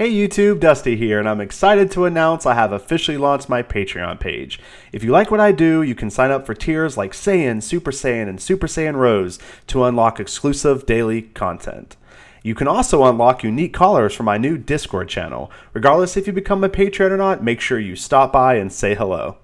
Hey YouTube, Dusty here, and I'm excited to announce I have officially launched my Patreon page. If you like what I do, you can sign up for tiers like Saiyan, Super Saiyan, and Super Saiyan Rose to unlock exclusive daily content. You can also unlock unique callers for my new Discord channel. Regardless if you become a Patreon or not, make sure you stop by and say hello.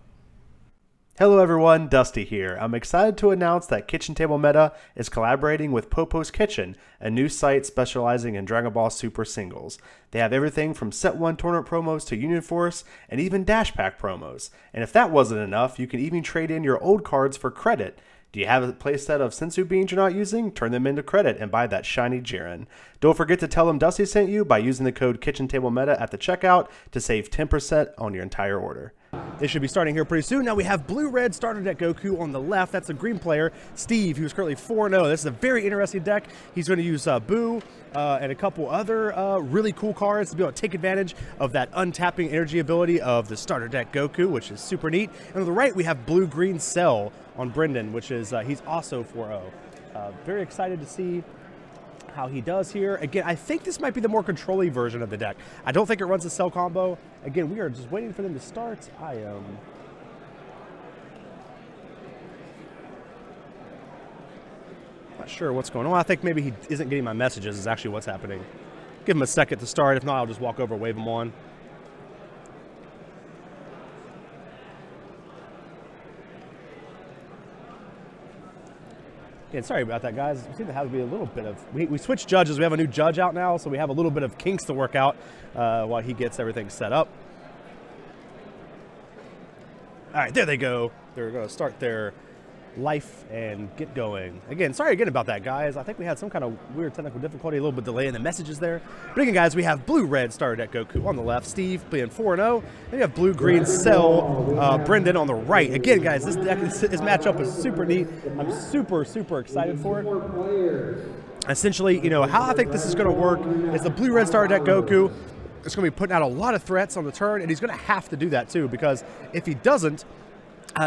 Hello everyone, Dusty here. I'm excited to announce that KitchenTableMeta is collaborating with Popo's Kitchen, a new site specializing in Dragon Ball Super singles. They have everything from Set 1 tournament promos to Union Force and even Dash Pack promos. And if that wasn't enough, you can even trade in your old cards for credit. Do you have a playset of Sensu beans you're not using? Turn them into credit and buy that shiny Jiren. Don't forget to tell them Dusty sent you by using the code KitchenTableMeta at the checkout to save 10% on your entire order. They should be starting here pretty soon. Now we have blue-red starter deck Goku on the left. That's the green player, Steve, who's currently 4-0. This is a very interesting deck. He's going to use Boo and a couple other really cool cards to be able to take advantage of that untapping energy ability of the starter deck Goku, which is super neat. And on the right, we have blue-green Cell on Brenden, which is he's also 4-0. Very excited to see how he does here. Again, I think this might be the more controlling version of the deck. I don't think it runs a Cell combo. Again, we are just waiting for them to start. I am not sure what's going on. I think maybe he isn't getting my messages is actually what's happening. Give him a second to start. If not, I'll just walk over and wave him on. Again, sorry about that, guys. We seem to have to be a little bit of... We switched judges. We have a new judge out now, so we have a little bit of kinks to work out while he gets everything set up. All right, there they go. They're going to start their life and get going. Again, sorry again about that, guys. I think we had some kind of weird technical difficulty, a little bit delay in the messages there. But again, guys, we have blue-red starter deck Goku on the left, Steve playing 4-0. Then we have blue-green Cell, Brenden on the right. Again, guys, this deck, this matchup is super neat. I'm super, super excited for it. Essentially, you know, how I think this is going to work is the blue-red starter deck Goku is going to be putting out a lot of threats on the turn, and he's going to have to do that too, because if he doesn't,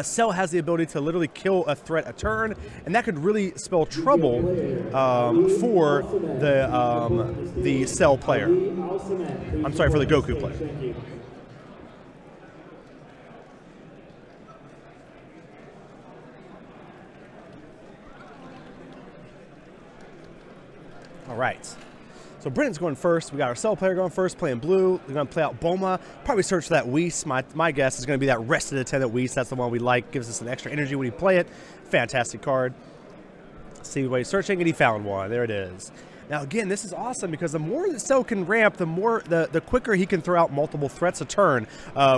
Cell has the ability to literally kill a threat a turn, and that could really spell trouble for the Cell player. I'm sorry, for the Goku player. All right. So Brenden's going first. We got our Cell player going first, playing blue. We're going to play out Bulma. Probably search for that Whis. My guess is going to be that rested attendant Whis. That's the one we like. Gives us an extra energy when you play it. Fantastic card. See what he's searching, and he found one. There it is. Now again, this is awesome because the more that Cell can ramp, the more the quicker he can throw out multiple threats a turn,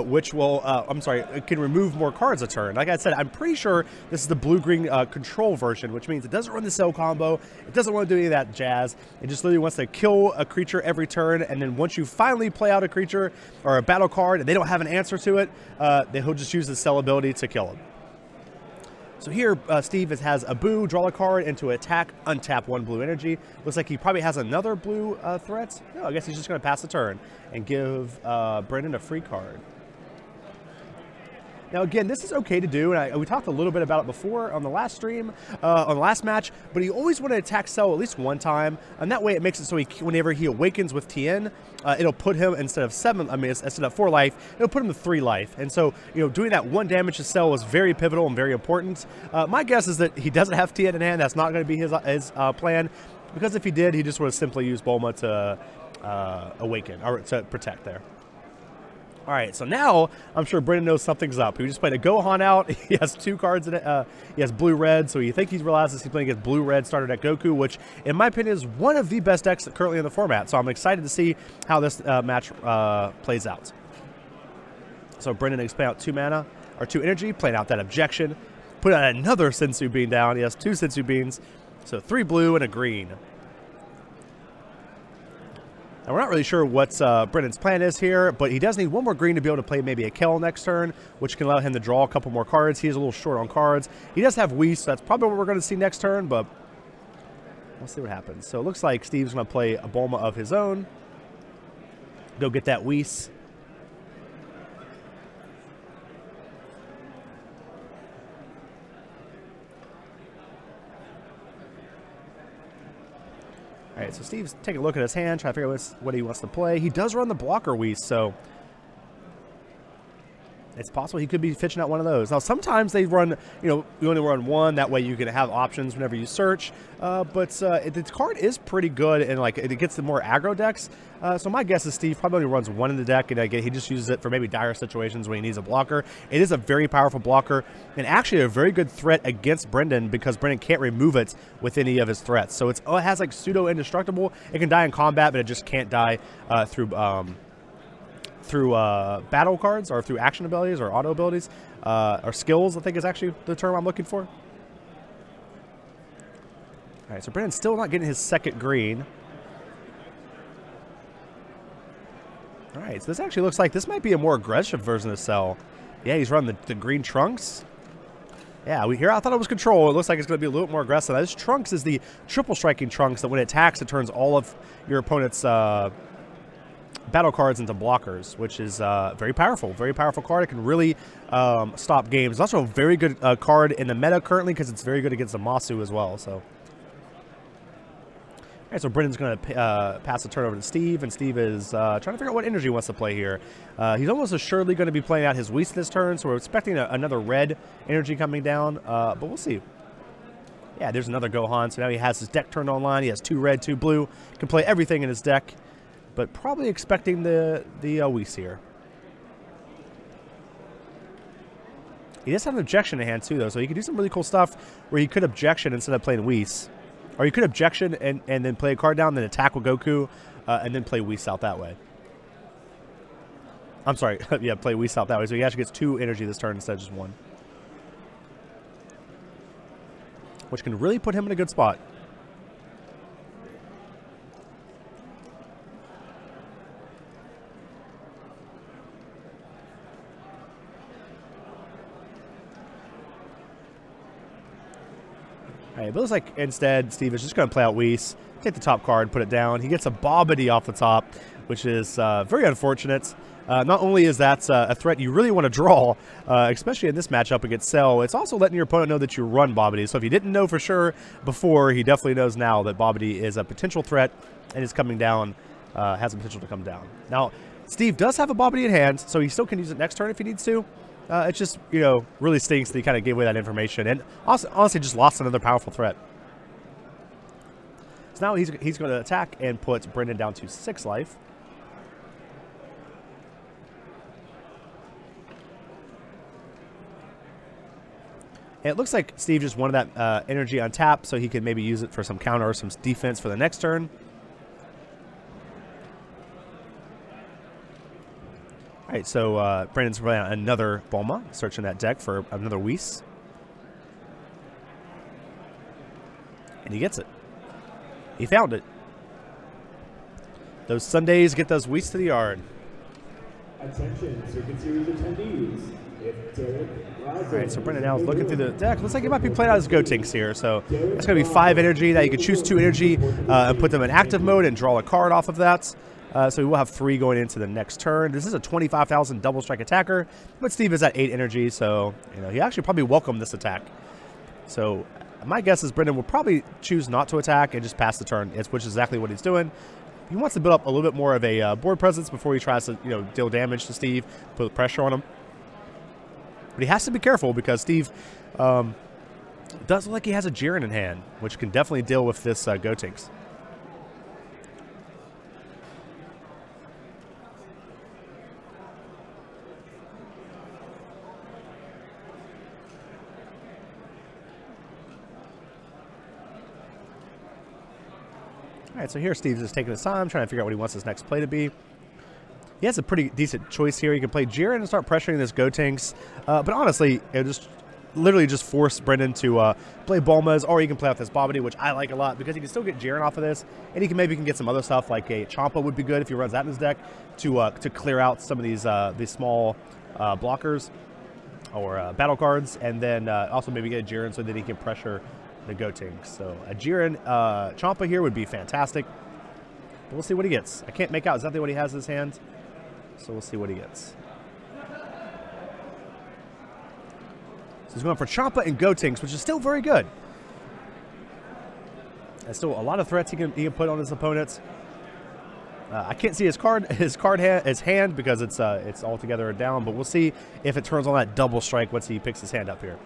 which will it can remove more cards a turn. Like I said, I'm pretty sure this is the blue-green control version, which means it doesn't run the Cell combo. It doesn't want to do any of that jazz. It just literally wants to kill a creature every turn, and then once you finally play out a creature or a battle card and they don't have an answer to it, then he'll just use the Cell ability to kill him. So here, Steve has a Boo, draw a card, and to attack, untap one blue energy. Looks like he probably has another blue threat. No, I guess he's just going to pass the turn and give Brenden a free card. Now again, this is okay to do, and we talked a little bit about it before on the last stream, on the last match, but you always want to attack Cell at least one time, and that way it makes it so whenever he awakens with Tien, it'll put him, instead of 4 life, it'll put him to 3 life. And so, you know, doing that 1 damage to Cell is very pivotal and very important. My guess is that he doesn't have Tien in hand. That's not going to be his plan, because if he did, he just would have simply used Bulma to awaken, or to protect there. All right, so now I'm sure Brenden knows something's up. He just played a Gohan out. He has 2 cards in it. He has blue-red, so you think he realizes he's playing against blue-red starter deck Goku, which, in my opinion, is one of the best decks currently in the format. So I'm excited to see how this match plays out. So Brenden is playing out 2 mana, or 2 energy, playing out that objection. Put out another Sensu bean down. He has 2 Sensu beans, so 3 blue and a green. Now, we're not really sure what Brenden's plan is here, but he does need 1 more green to be able to play maybe a Kel next turn, which can allow him to draw a couple more cards. He is a little short on cards. He does have Whis, so that's probably what we're going to see next turn, but we'll see what happens. So it looks like Steve's going to play a Bulma of his own. Go get that Whis. All right, so Steve's taking a look at his hand, trying to figure out what he wants to play. He does run the blocker Whis, so it's possible he could be fishing out one of those. Now, sometimes they run, you only run one. That way you can have options whenever you search. But the card is pretty good, and like it gets the more aggro decks. So my guess is Steve probably only runs one in the deck, and again, he just uses it for maybe dire situations when he needs a blocker. It is a very powerful blocker, and actually a very good threat against Brenden because Brenden can't remove it with any of his threats. So it has like pseudo indestructible. It can die in combat, but it just can't die through battle cards or through action abilities or auto abilities or skills, I think is actually the term I'm looking for. All right, so Brenden's still not getting his second green. All right, so this actually looks like this might be a more aggressive version of Cell. Yeah, he's running the green Trunks. Yeah, I thought it was control. It looks like it's going to be a little bit more aggressive. This Trunks is the triple striking Trunks that when it attacks, it turns all of your opponent's battle cards into blockers, which is very powerful card. It can really stop games. It's also a very good card in the meta currently because it's very good against the Masu as well. So, all right, so Brendan's going to pass the turn over to Steve, and Steve is trying to figure out what energy he wants to play here. He's almost assuredly going to be playing out his Whis this turn, so we're expecting another red energy coming down, but we'll see. Yeah, there's another Gohan, so now he has his deck turned online. He has 2 red, 2 blue. Can play everything in his deck. But probably expecting the Whis here. He does have an objection in hand too, though, so he could do some really cool stuff where he could objection instead of playing Whis. Or he could objection and then play a card down, then attack with Goku, and then play Whis out that way. I'm sorry, yeah, play Whis out that way. So he actually gets 2 energy this turn instead of just 1. Which can really put him in a good spot. All right, it looks like instead Steve is just going to play out Whis, take the top card, put it down. He gets a Bobbity off the top, which is very unfortunate. Not only is that a threat you really want to draw, especially in this matchup against Cell, it's also letting your opponent know that you run Bobbity. So if you didn't know for sure before, he definitely knows now that Bobbity is a potential threat and is coming down, has the potential to come down. Now, Steve does have a Bobbity in hand, so he still can use it next turn if he needs to. It just, really stinks that he kind of gave away that information and also, honestly just lost another powerful threat. So now he's going to attack and put Brenden down to 6 life. And it looks like Steve just wanted that energy on tap so he can maybe use it for some counter or some defense for the next turn. All right, so Brendan's running another Bulma, searching that deck for another Whis. And he gets it. He found it. Those Sundays get those Whis to the yard. Attention, Circuit Series attendees. All right, so Brenden now is looking through the deck. Looks like he might be playing out his Gotenks here. So that's going to be 5 energy. That you can choose 2 energy and put them in active mode and draw a card off of that. So we will have 3 going into the next turn. This is a 25,000 double strike attacker, but Steve is at 8 energy, so he actually probably welcomed this attack. So my guess is Brenden will probably choose not to attack and just pass the turn, which is exactly what he's doing. He wants to build up a little bit more of a board presence before he tries to deal damage to Steve, put pressure on him. But he has to be careful because Steve does look like he has a Jiren in hand, which can definitely deal with this Gotenks. All right, so here Steve's just taking his time, trying to figure out what he wants his next play to be. He has a pretty decent choice here. He can play Jiren and start pressuring this Gotenks. But honestly, it literally just force Brenden to play Bulmas, or he can play off this Bobbity, which I like a lot because he can still get Jiren off of this, and he can maybe get some other stuff like a Champa would be good if he runs that in his deck to clear out some of these small blockers or battle cards, and then also maybe get a Jiren so that he can pressure the Gotenks. So a Jiren Champa here would be fantastic. But we'll see what he gets. I can't make out exactly what he has in his hand, so we'll see what he gets. So he's going for Champa and Gotenks, which is still very good. There's still a lot of threats he can put on his opponents. I can't see his hand because it's altogether down, but we'll see if it turns on that double strike once he picks his hand up here.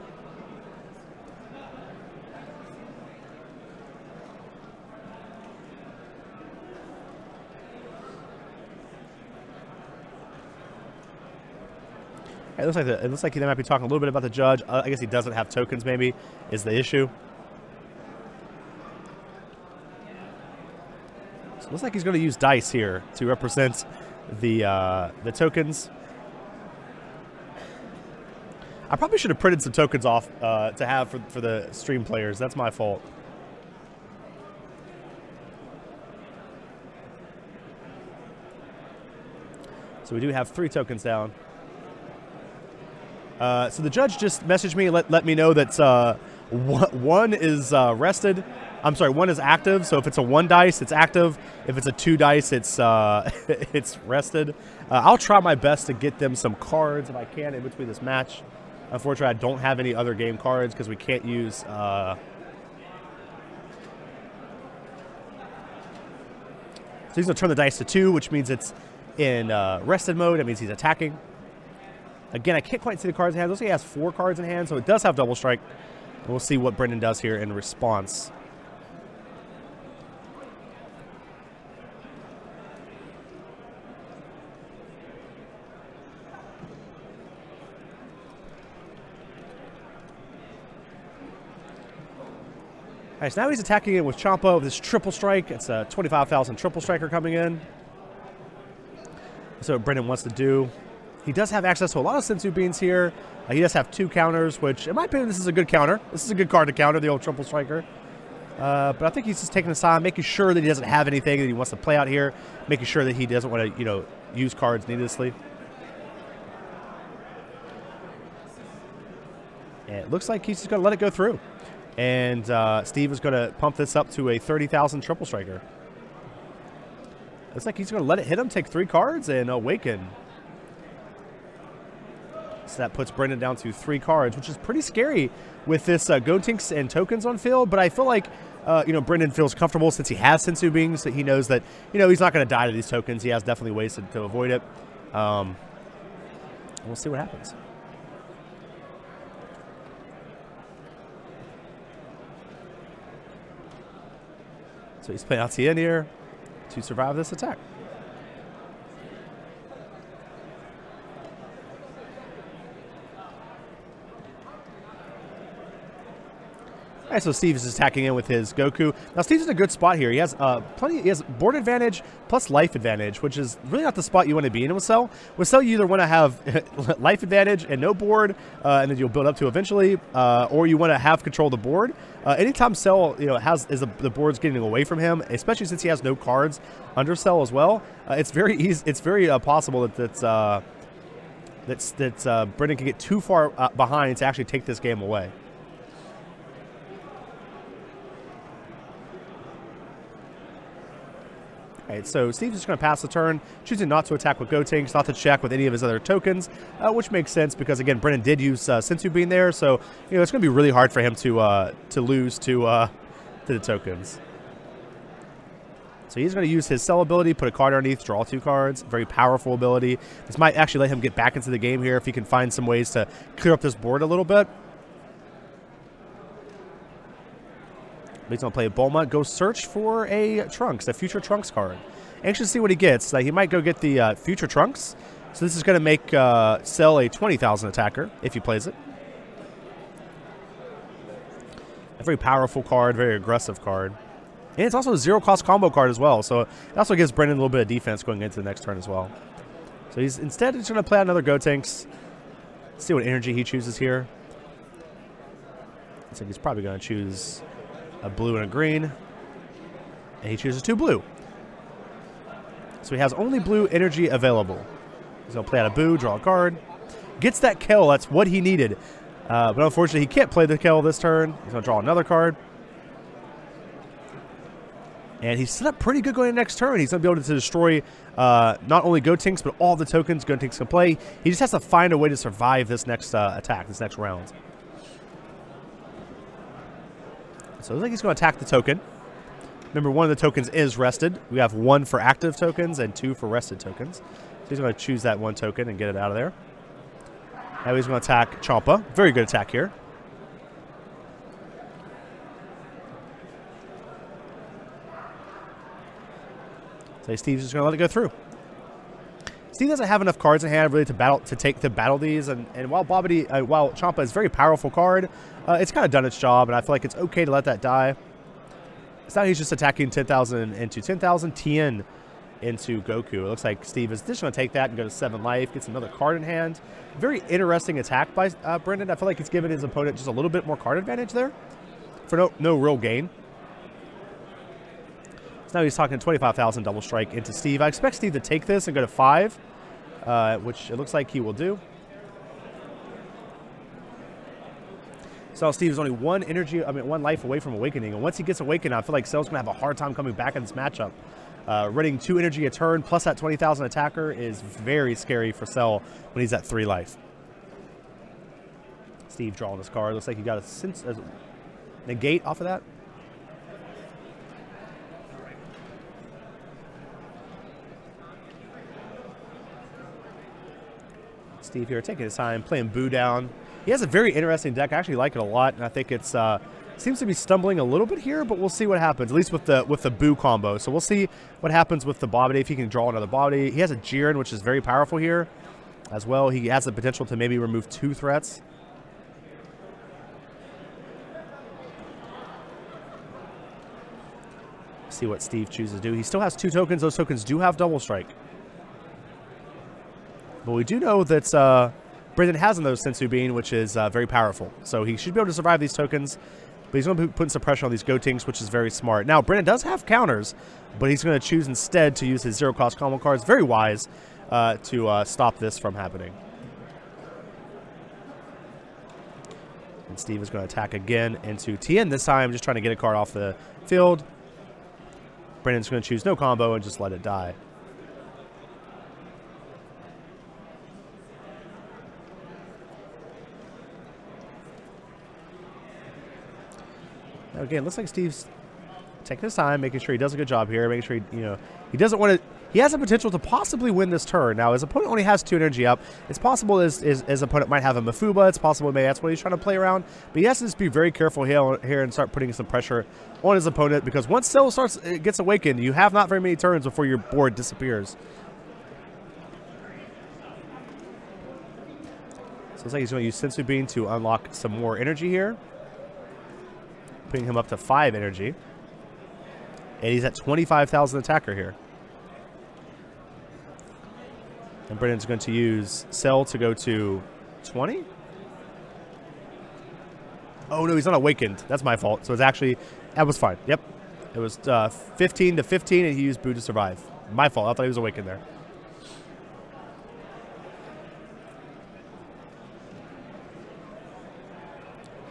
It looks like they might be talking a little bit about the judge. I guess he doesn't have tokens, maybe, is the issue. So it looks like he's going to use dice here to represent the tokens. I probably should have printed some tokens off to have for the stream players. That's my fault. So we do have 3 tokens down. So the judge just messaged me and let me know that one is rested. I'm sorry, 1 is active. So if it's a 1 dice, it's active. If it's a 2 dice, it's it's rested. I'll try my best to get them some cards if I can in between this match. Unfortunately, I don't have any other game cards because we can't use. So he's gonna turn the dice to 2, which means it's in rested mode. That means he's attacking. Again, I can't quite see the cards in hand. It looks like he has 4 cards in hand, so it does have double strike. And we'll see what Brenden does here in response. All right, so now he's attacking it with Champa with this triple strike. It's a 25,000 triple striker coming in. So what Brenden wants to do. He does have access to a lot of Senzu Beans here. He does have 2 counters, which, in my opinion, this is a good counter. This is a good card to counter, the old triple striker. But I think he's just taking his time, making sure that he doesn't have anything that he wants to play out here, making sure that he doesn't want to, you know, use cards needlessly. And it looks like he's just going to let it go through. And Steve is going to pump this up to a 30,000 triple striker. Looks like he's going to let it hit him, take 3 cards, and awaken. So that puts Brenden down to 3 cards, which is pretty scary with this Gotenks and tokens on field. But I feel like, you know, Brenden feels comfortable since he has Senzu Beans. That he knows that, you know, he's not going to die to these tokens. He has definitely ways to avoid it. We'll see what happens. So he's playing out the end here to survive this attack. All right, so Steve is attacking in with his Goku. Now Steve's in a good spot here. He has he has board advantage plus life advantage, which is really not the spot you want to be in with Cell. With Cell, you either want to have life advantage and no board, and then you'll build up to eventually, or you want to have control of the board. Anytime Cell, you know, the board's getting away from him, especially since he has no cards under Cell as well, it's very easy. It's very possible that Brenden can get too far behind to actually take this game away. All right, so Steve's just going to pass the turn, choosing not to attack with Gotenks, not to check with any of his other tokens, which makes sense because, again, Brenden did use Senzu Bean there, so, you know, it's going to be really hard for him to lose to the tokens. So he's going to use his Cell ability, put a card underneath, draw 2 cards. Very powerful ability. This might actually let him get back into the game here if he can find some ways to clear up this board a little bit. He's going to play Bulma, go search for a Trunks, a future Trunks card. Anxious to see what he gets. He might go get the future Trunks. So this is going to make Cell a 20,000 attacker if he plays it. A very powerful card, very aggressive card. And it's also a 0-cost combo card as well. So it also gives Brenden a little bit of defense going into the next turn as well. So he's instead just going to play out another Gotenks. See what energy he chooses here. Looks like he's probably going to choose a blue and a green, and he chooses 2 blue. So he has only blue energy available. He's going to play out a Boo, draw a card. Gets that kill, that's what he needed. But unfortunately, he can't play the kill this turn. He's going to draw another card. And he's set up pretty good going into next turn. He's going to be able to destroy not only Gotenks, but all the tokens Gotenks can play. He just has to find a way to survive this next attack, this next round. So it looks like he's going to attack the token. Remember, one of the tokens is rested. We have 1 for active tokens and 2 for rested tokens. So he's going to choose that 1 token and get it out of there. Now he's going to attack Champa. Very good attack here. So Steve's just going to let it go through. Steve doesn't have enough cards in hand really to battle these, and while Champa is a very powerful card, it's kind of done its job, and I feel like it's okay to let that die. So now he's just attacking 10,000 into 10,000, Tien into Goku. It looks like Steve is just going to take that and go to 7 life, gets another card in hand. Very interesting attack by Brenden. I feel like he's given his opponent just a little bit more card advantage there for no real gain. So now he's talking 25,000 double strike into Steve. I expect Steve to take this and go to 5, which it looks like he will do. So Steve is only 1 life away from awakening, and once he gets awakened, I feel like Cell's gonna have a hard time coming back in this matchup. Running 2 energy a turn plus that 20,000 attacker is very scary for Cell when he's at 3 life. Steve drawing this card. Looks like he got a negate off of that. Steve here taking his time, playing Boo down. He has a very interesting deck. I actually like it a lot, and I think it's seems to be stumbling a little bit here, but we'll see what happens. At least with the Boo combo. So we'll see what happens with the Bobbity, if he can draw another Bobbity. He has a Jiren, which is very powerful here as well. He has the potential to maybe remove 2 threats. See what Steve chooses to do. He still has 2 tokens. Those tokens do have double strike. But we do know that Brenden has in those Sensu Bean, which is very powerful. So he should be able to survive these tokens. But he's going to be putting some pressure on these Gotings, which is very smart. Now, Brenden does have counters, but he's going to choose instead to use his 0-cost combo cards. Very wise to stop this from happening. And Steve is going to attack again into Tien this time, just trying to get a card off the field. Brendan's going to choose no combo and just let it die. Again, looks like Steve's taking his time, making sure he does a good job here, making sure he doesn't want to. He has the potential to possibly win this turn. Now, his opponent only has 2 energy up. It's possible his opponent might have a Mafuba. It's possible maybe that's what he's trying to play around. But he has to just be very careful here and start putting some pressure on his opponent, because once Cell gets awakened, you have not very many turns before your board disappears. So it looks like he's going to use Sensu Bean to unlock some more energy here, putting him up to 5 energy. And he's at 25,000 attacker here. And Brendan's going to use Cell to go to 20? Oh, no, he's not awakened. That's my fault. So it's actually, that was fine. Yep. It was 15 to 15, and he used Boo to survive. My fault. I thought he was awakened there.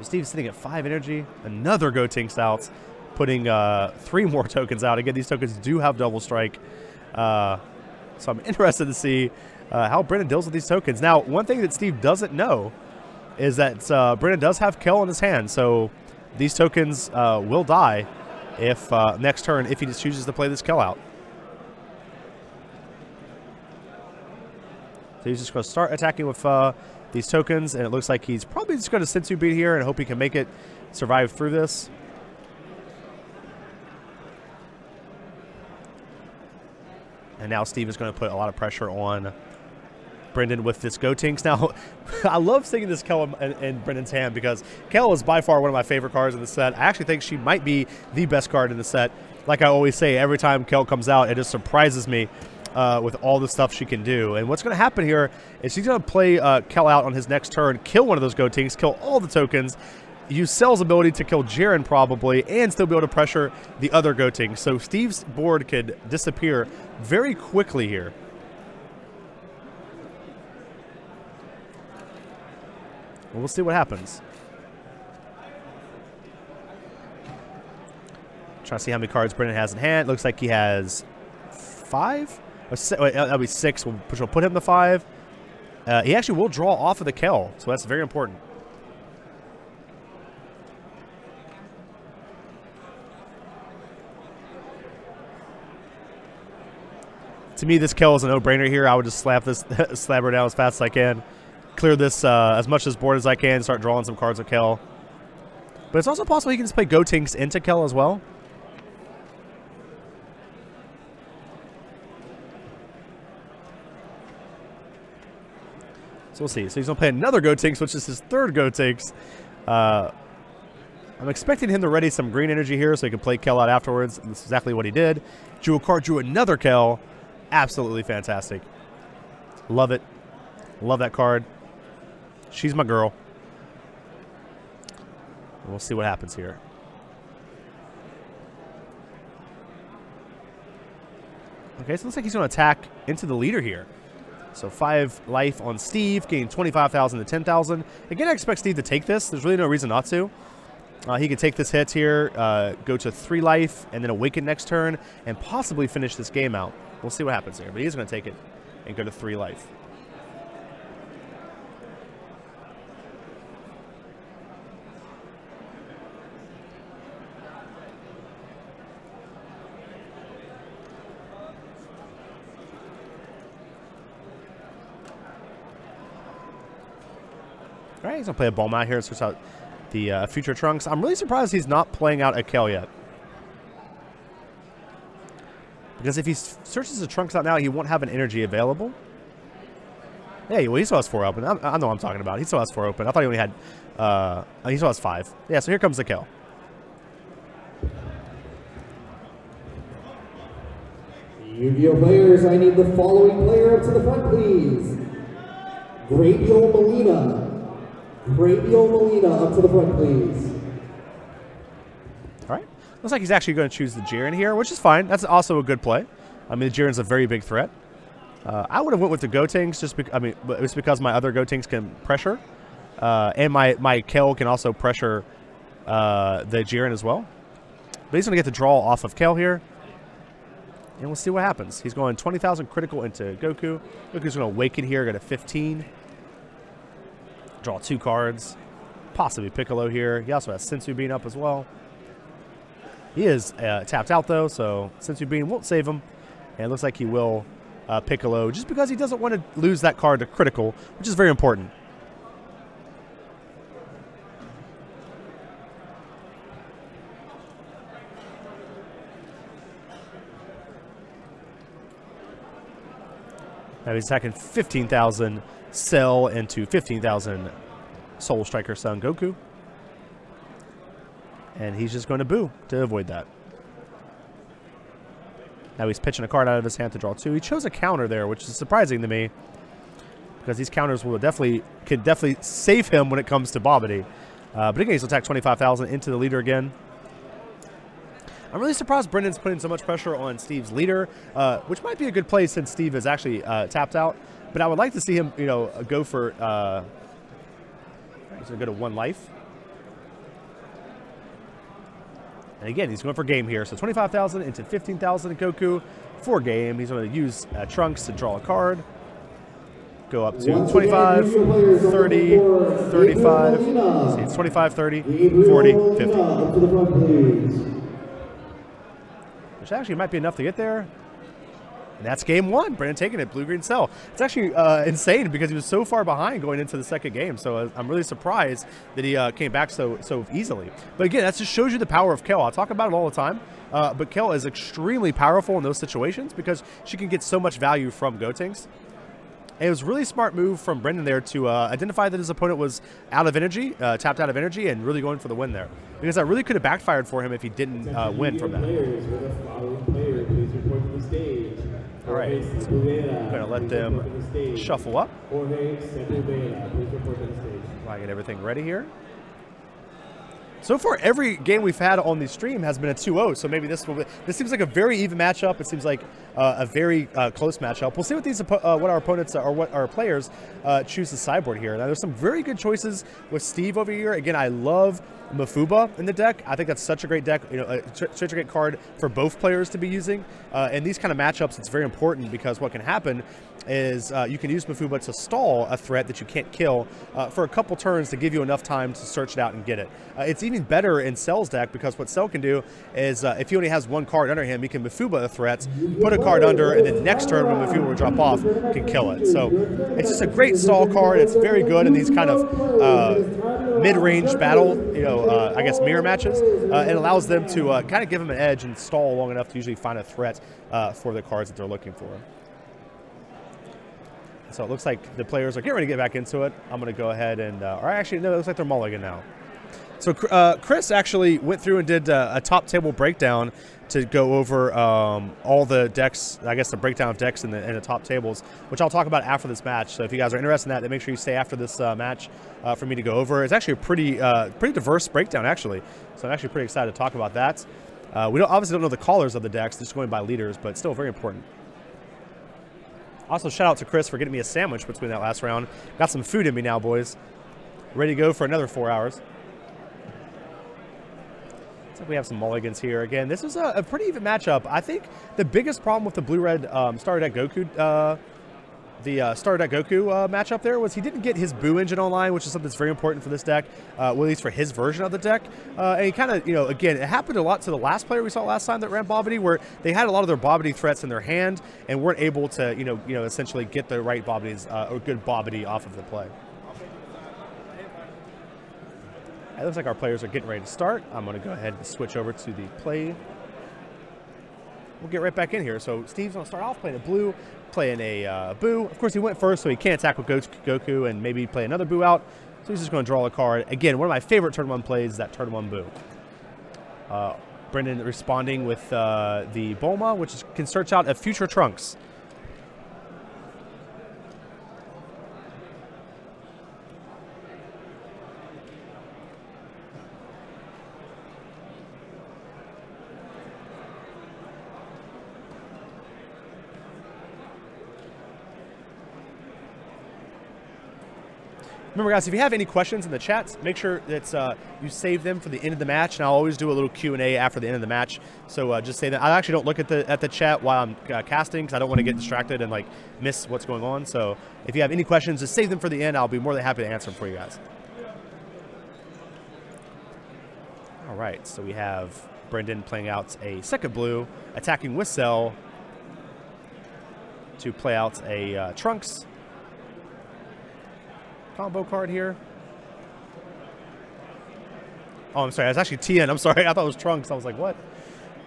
Steve's sitting at 5 energy. Another Gotinks out, putting 3 more tokens out. Again, these tokens do have double strike. So I'm interested to see how Brenden deals with these tokens. Now, one thing that Steve doesn't know is that Brenden does have Kel in his hand. So these tokens will die if next turn if he just chooses to play this Kel out. So he's just going to start attacking with these tokens, and it looks like he's probably just going to Sensu Beat here and hope he can make it survive through this. And now Steve is going to put a lot of pressure on Brenden with this Gotinks. Now, I love seeing this Kel in Brendan's hand, because Kel is by far one of my favorite cards in the set. I actually think she might be the best card in the set. Like I always say, every time Kel comes out, it just surprises me with all the stuff she can do. And what's going to happen here is she's going to play Kel out on his next turn, kill one of those Gotinks, kill all the tokens, use Cell's ability to kill Jiren probably, and still be able to pressure the other Gotinks. So Steve's board could disappear very quickly here. Well, we'll see what happens. Trying to see how many cards Brenden has in hand. Looks like he has 5? Wait, that'll be 6, which will put him to 5. He actually will draw off of the Kel, so that's very important. me, this kill is a no-brainer here. I would just slap her down as fast as I can. Clear this as much as board as I can, start drawing some cards with Kel. But it's also possible he can just play Gotenks into Kel as well. So we'll see. So he's going to play another Gotenks, which is his third Gotenks. I'm expecting him to ready some green energy here so he can play Kel out afterwards. And this is exactly what he did. Drew a card, drew another Kel. Absolutely fantastic. Love it. Love that card. She's my girl. And we'll see what happens here. Okay, so it looks like he's going to attack into the leader here. So 5 life on Steve, gain 25,000 to 10,000. Again, I expect Steve to take this. There's really no reason not to. He could take this hit here, go to 3 life, and then awaken next turn, and possibly finish this game out. We'll see what happens here, but he's going to take it and go to 3 life. All right, he's going to play a Ball Mat here and switch out the future Trunks. I'm really surprised he's not playing out a Kel yet. Because if he searches the Trunks out now, he won't have an energy available. Yeah, well, he still has 4 open. I know what I'm talking about. He still has 4 open. I thought he only had... he still has 5. Yeah, so here comes the Kel. Yu-Gi-Oh players, I need the following player up to the front, please. Grabiel Molina. Grabiel Molina up to the front, please. All right. Looks like he's actually going to choose the Jiren here, which is fine. That's also a good play. I mean, the Jiren's a very big threat. I would have went with the Gotenks just because, I mean, it was because my other Gotenks can pressure. And my Kel can also pressure the Jiren as well. But he's going to get the draw off of Kel here. And we'll see what happens. He's going 20,000 critical into Goku. Goku's going to awaken here, go to 15. Draw 2 cards. Possibly Piccolo here. He also has Sensu Bean up as well. He is tapped out, though, so Sensu Bean won't save him. And it looks like he will Piccolo just because he doesn't want to lose that card to critical, which is very important. Now he's attacking 15,000 Cell into 15,000 Soul Striker Son Goku. And he's just going to boo to avoid that. Now he's pitching a card out of his hand to draw 2. He chose a counter there, which is surprising to me, because these counters will could definitely save him when it comes to Bobbity. But again, he's attack 25,000 into the leader again. I'm really surprised Brendan's putting so much pressure on Steve's leader, which might be a good play since Steve is actually tapped out. But I would like to see him, go for. He's going to go to 1 life. And again, he's going for game here. So 25,000 into 15,000 Goku for game. He's going to use Trunks to draw a card. Go up to 25, 30, 35. See, it's 25, 30, 40, 50. Which actually might be enough to get there. And that's game 1. Brenden taking it, blue-green cell. It's actually insane because he was so far behind going into the second game. So I'm really surprised that he came back so easily. But again, that just shows you the power of Kel. I'll talk about it all the time. But Kel is extremely powerful in those situations because she can get so much value from Gotenks. And it was a really smart move from Brenden there to identify that his opponent was out of energy, tapped out of energy, and really going for the win there. Because that really could have backfired for him if he didn't win from that. All right, I'm going to let them shuffle up. I get everything ready here. So far, every game we've had on the stream has been a 2-0, so maybe this seems like a very even matchup. It seems like a very close matchup. We'll see what our opponents or what our players choose to sideboard here. Now, there's some very good choices with Steve over here. Again, I love Mafuba in the deck. I think that's such a great deck, such a great card for both players to be using. In these kind of matchups, it's very important because what can happen is you can use Mafuba to stall a threat that you can't kill for a couple turns to give you enough time to search it out and get it. It's even better in Cell's deck because what Cell can do is if he only has one card under him, he can Mafuba the threats, put a card under, and then next turn when Mafuba will drop off, can kill it. So it's just a great stall card. It's very good in these kind of mid-range battle, I guess mirror matches. It allows them to kind of give them an edge and stall long enough to usually find a threat for the cards that they're looking for. So it looks like the players are getting ready to get back into it. I'm going to go ahead and, or actually, no, it looks like they're mulligan now. So Chris actually went through and did a top table breakdown to go over all the decks, I guess the breakdown of decks in the top tables, which I'll talk about after this match. So if you guys are interested in that, then make sure you stay after this match for me to go over. It's actually a pretty diverse breakdown, actually. So I'm actually pretty excited to talk about that. We obviously don't know the callers of the decks, just going by leaders, but still very important. Also, shout out to Chris for getting me a sandwich between that last round. Got some food in me now, boys. Ready to go for another 4 hours. Looks like we have some mulligans here. Again, this was a pretty even matchup. I think the biggest problem with the blue-red starter deck Goku, starter deck Goku matchup there was he didn't get his Boo engine online, which is something that's very important for this deck, well, at least for his version of the deck. And he kind of, again, it happened a lot to the last player we saw last time that ran Bobbity, where they had a lot of their Bobbity threats in their hand and weren't able to, essentially get the right Bobbities or good Bobbity off of the play. It looks like our players are getting ready to start. I'm going to go ahead and switch over to the play. We'll get right back in here. So Steve's going to start off playing a blue, playing a Boo. Of course, he went first, so he can't attack with Goku and maybe play another Boo out. So he's just going to draw a card. Again, one of my favorite turn 1 plays is that turn 1 Boo. Brenden responding with the Bulma, which can search out a future Trunks. Remember, guys, if you have any questions in the chats, make sure that you save them for the end of the match, and I'll always do a little Q&A after the end of the match. So just say that. I actually don't look at the chat while I'm casting because I don't want to get distracted and miss what's going on. So if you have any questions, just save them for the end. I'll be more than happy to answer them for you guys. All right, so we have Brenden playing out a second blue, attacking with Cell to play out a Trunks combo card here. Oh, I'm sorry. It's actually TN. I'm sorry. I thought it was Trunks. I was like, what?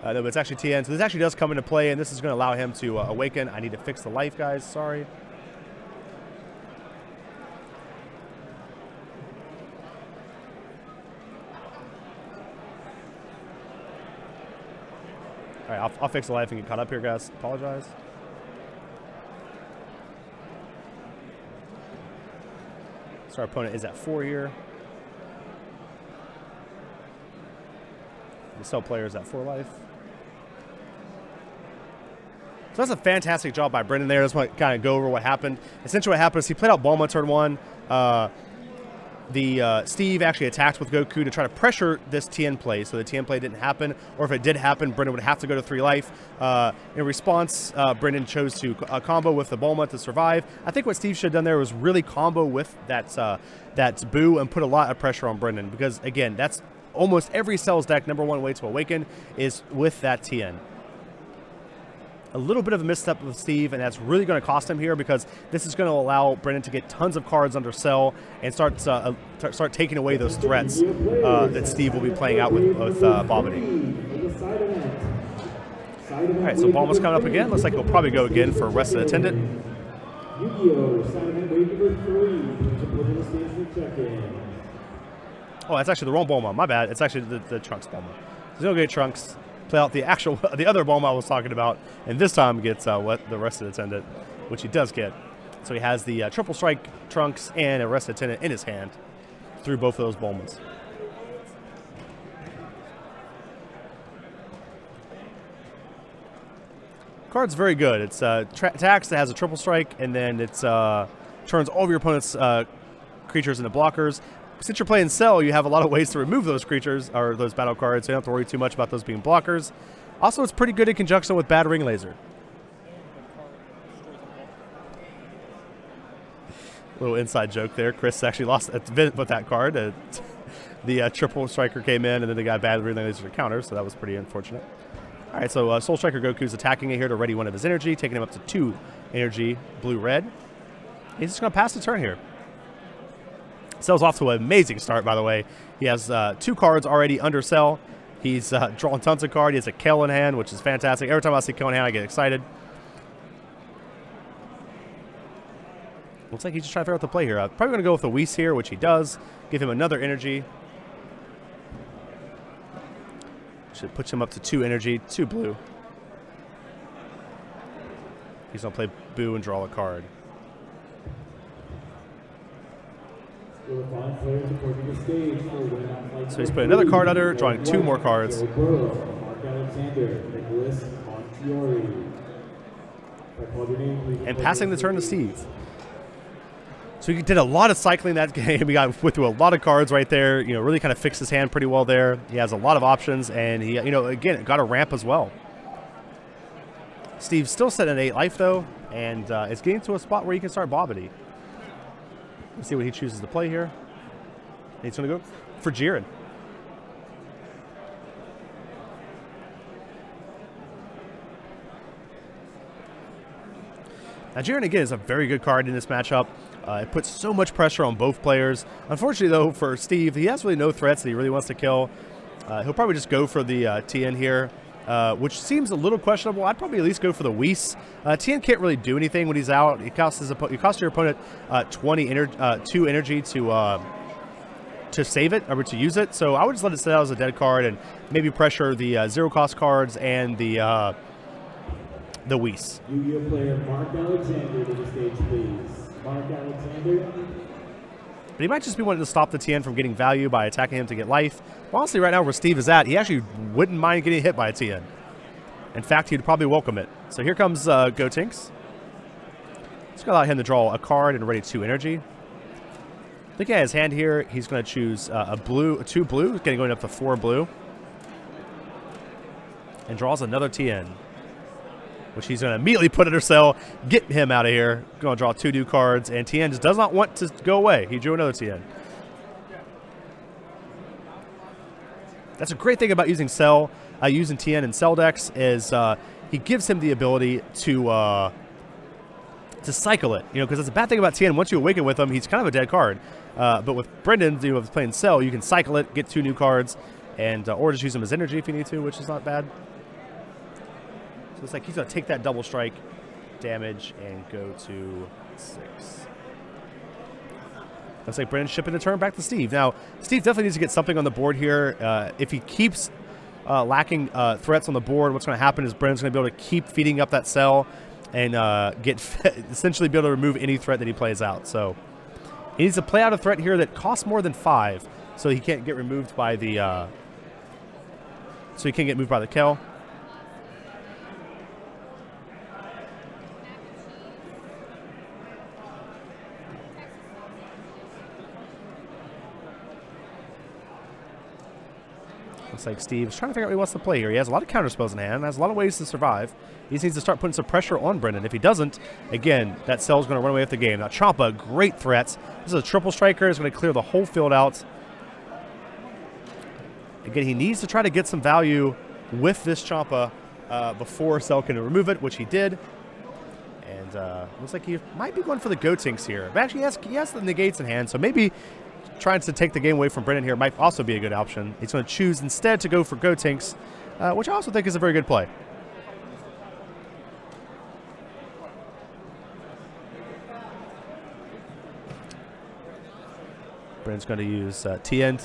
No, but it's actually TN. So this actually does come into play, and this is going to allow him to awaken. I need to fix the life, guys. Sorry. All right, I'll fix the life and get caught up here, guys. Apologize. So our opponent is at 4 here. The Cell player is at 4 life. So that's a fantastic job by Brenden there. I just want to kind of go over what happened. Essentially what happened is he played out Bulma turn 1. Steve actually attacked with Goku to try to pressure this TN play, so the TN play didn't happen, or if it did happen, Brenden would have to go to 3 life. In response, Brenden chose to combo with the Bulma to survive. I think what Steve should have done there was really combo with that Boo and put a lot of pressure on Brenden, because again, that's almost every Cell's deck #1 way to awaken is with that TN. A little bit of a misstep with Steve, and that's really going to cost him here because this is going to allow Brenden to get tons of cards under Cell and start taking away those threats that Steve will be playing out with Bobbity. All right, so Bulma's coming up again. Looks like he'll probably go again for Arrested Attendant. Oh, that's actually the wrong Bulma. My bad. It's actually the Trunks Bulma. He's going to get Trunks. Play out the other Bulma I was talking about, and this time gets the Arrested Attendant, which he does get. So he has the Triple Strike Trunks and Arrested Attendant in his hand through both of those Bulmas. Card's very good. It's attacks that has a Triple Strike, and then it turns all of your opponent's creatures into blockers. Since you're playing Cell, you have a lot of ways to remove those creatures, or those battle cards, so you don't have to worry too much about those being blockers. Also, it's pretty good in conjunction with Bad Ring Laser. Little inside joke there. Chris actually lost a bit with that card. the triple striker came in, and then the guy badly related to counter, so that was pretty unfortunate. All right, so Soul Striker Goku's attacking it here to ready one of his energy, taking him up to 2 energy, blue-red. He's just going to pass the turn here. Cell's off to an amazing start, by the way. He has 2 cards already under Cell. He's drawn tons of cards. He has a Kill in hand, which is fantastic. Every time I see Kill in hand, I get excited. Looks like he's just trying to figure out the play here. Probably going to go with the Whis here, which he does. Give him another energy. Should put him up to 2 energy, 2 blue. He's going to play Boo and draw a card. So he's putting another card under, drawing 2 more cards. And passing the turn to Steve. So he did a lot of cycling that game. He went through a lot of cards right there. You know, really kind of fixed his hand pretty well there. He has a lot of options, and he, you know, again, got a ramp as well. Steve's still set at 8 life though, and it's getting to a spot where he can start Bobbity. Let's see what he chooses to play here. He's going to go for Jiren. Now, Jiren, again, is a very good card in this matchup. It puts so much pressure on both players. Unfortunately, though, for Steve, he has really no threats that he really wants to kill. He'll probably just go for the TN here, which seems a little questionable. I'd probably at least go for the Whis. TN can't really do anything when he's out. It costs your opponent 2 energy to save it, or to use it. So I would just let it sit out as a dead card and maybe pressure the 0-cost cards and the Whis. Yu-Gi-Oh player Mark Alexander to the stage, please. Mark Alexander. But he might just be wanting to stop the TN from getting value by attacking him to get life. Well, honestly, right now where Steve is at, he actually wouldn't mind getting hit by a TN. In fact, he'd probably welcome it. So here comes Gotinks. It's going to allow him to draw a card and ready 2 energy. Looking at his hand here, he's going to choose a 2 blue, going up to 4 blue. And draws another TN, which he's going to immediately put under Cell, get him out of here. Going to draw 2 new cards, and TN just does not want to go away. He drew another TN. That's a great thing about using Cell, using TN in Cell decks, is he gives him the ability to cycle it. You know, because that's a bad thing about TN. Once you awaken with him, he's kind of a dead card. But with Brenden, you know, playing Cell, you can cycle it, get 2 new cards, and or just use him as energy if you need to, which is not bad. So it's like he's going to take that double strike damage and go to 6. Looks like Brennan's shipping the turn back to Steve. Now, Steve definitely needs to get something on the board here. If he keeps lacking threats on the board, what's going to happen is Brennan's going to be able to keep feeding up that Cell and essentially be able to remove any threat that he plays out. So he needs to play out a threat here that costs more than 5, so he can't get removed by the Kel. Looks like Steve's trying to figure out what he wants to play here. He has a lot of counter spells in hand, has a lot of ways to survive. He just needs to start putting some pressure on Brenden. If he doesn't, again, that Cell's going to run away with the game. Now, Champa, great threats. This is a triple striker. It's going to clear the whole field out. Again, he needs to try to get some value with this Champa before Cell can remove it, which he did. And looks like he might be going for the Gotinks here. But actually, he has the negates in hand, so maybe trying to take the game away from Brenden here might also be a good option. He's going to choose instead to go for Gotinks, which I also think is a very good play. Brendan's going to use TN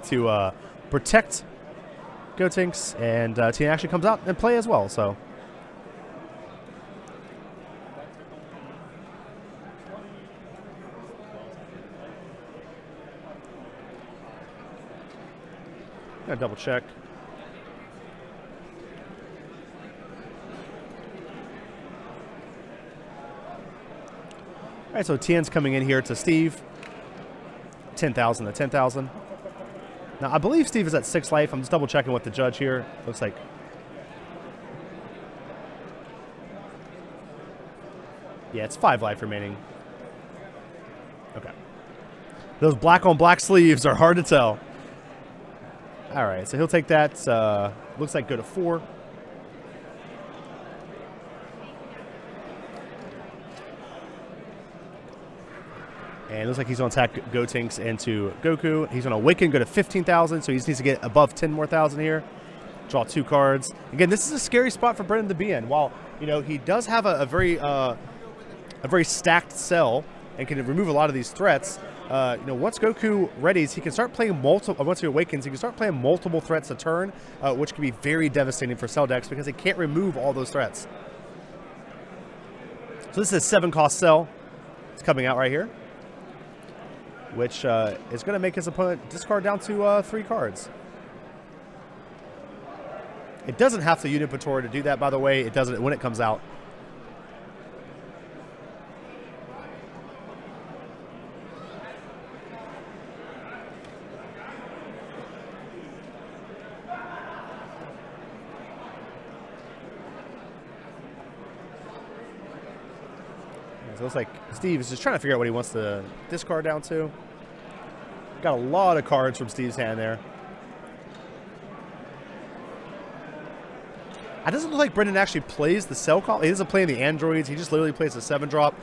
to protect Gotinks, and TN actually comes out and play as well. So gotta double check. All right, so TN's coming in here to Steve. 10,000 to 10,000. Now, I believe Steve is at 6 life. I'm just double checking with the judge here. Looks like. Yeah, it's 5 life remaining. Okay. Those black on black sleeves are hard to tell. All right, so he'll take that. Looks like go to 4. And it looks like he's going to attack Gotenks into Goku. He's going to awaken, go to 15,000, so he just needs to get above 10 more thousand here. Draw 2 cards. Again, this is a scary spot for Brenden to be in. While, you know, he does have a very stacked cell and can remove a lot of these threats. You know, once Goku readies, he can start playing multiple. Once he awakens, he can start playing multiple threats a turn, which can be very devastating for cell decks because he can't remove all those threats. So this is a 7-cost cell. It's coming out right here, which is going to make his opponent discard down to 3 cards. It doesn't have to Unipator to do that, by the way. It doesn't when it comes out. So it looks like Steve is just trying to figure out what he wants to discard down to. Got a lot of cards from Steve's hand there. It doesn't look like Brenden actually plays the cell call. He doesn't play the androids. He just literally plays a 7-drop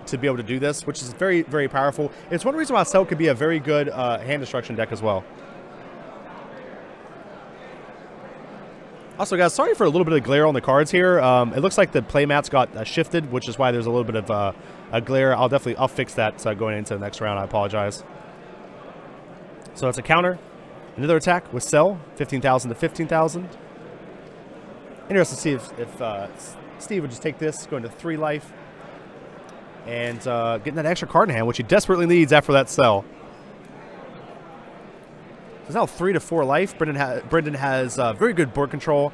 to be able to do this, which is very, very powerful. It's one reason why cell could be a very good hand destruction deck as well. Also, guys, sorry for a little bit of glare on the cards here. It looks like the playmats got shifted, which is why there's a little bit of a glare. I'll fix that going into the next round. I apologize. So it's a counter. Another attack with cell, 15,000 to 15,000. Interesting to see if Steve would just take this, go into 3 life, and getting that extra card in hand, which he desperately needs after that cell. So it's now 3 to 4 life. Brenden has very good board control,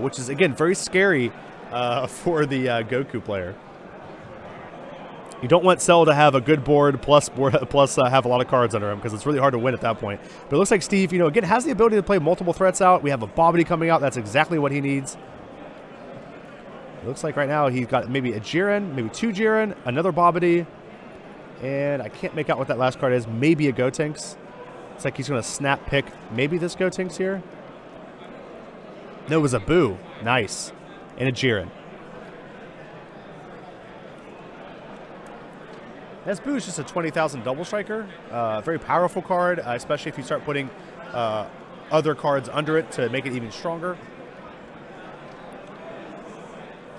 which is, again, very scary for the Goku player. You don't want Cell to have a good board plus have a lot of cards under him because it's really hard to win at that point. But it looks like Steve, you know, again, has the ability to play multiple threats out. We have a Bobbity coming out. That's exactly what he needs. It looks like right now he's got maybe a Jiren, maybe 2 Jiren, another Bobbity, and I can't make out what that last card is. Maybe a Gotenks. It's like he's going to snap pick maybe this Gotenks here. No, it was a Boo. Nice. And a Jiren. This Boo is just a 20,000 double striker. Very powerful card, especially if you start putting other cards under it to make it even stronger.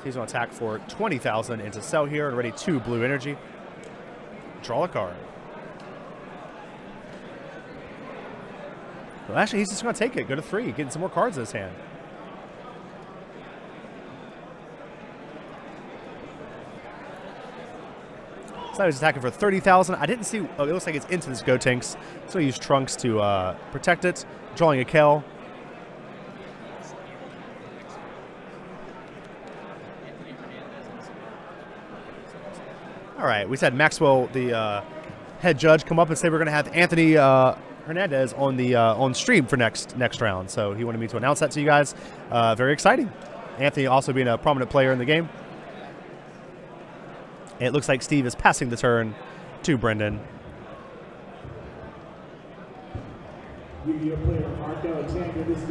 He's going to attack for 20,000 into Cell here, and already 2 blue energy. Draw a card. Well, actually, he's just going to take it. Go to 3, getting some more cards in his hand. So he's attacking for 30,000. I didn't see. Oh, it looks like it's into this Gotenks. So he used Trunks to protect it. Drawing a Kel. All right, we said Maxwell, the head judge, come up and say we're going to have Anthony Hernandez on the on stream for next round. So he wanted me to announce that to you guys. Very exciting. Anthony also being a prominent player in the game. And it looks like Steve is passing the turn to Brenden.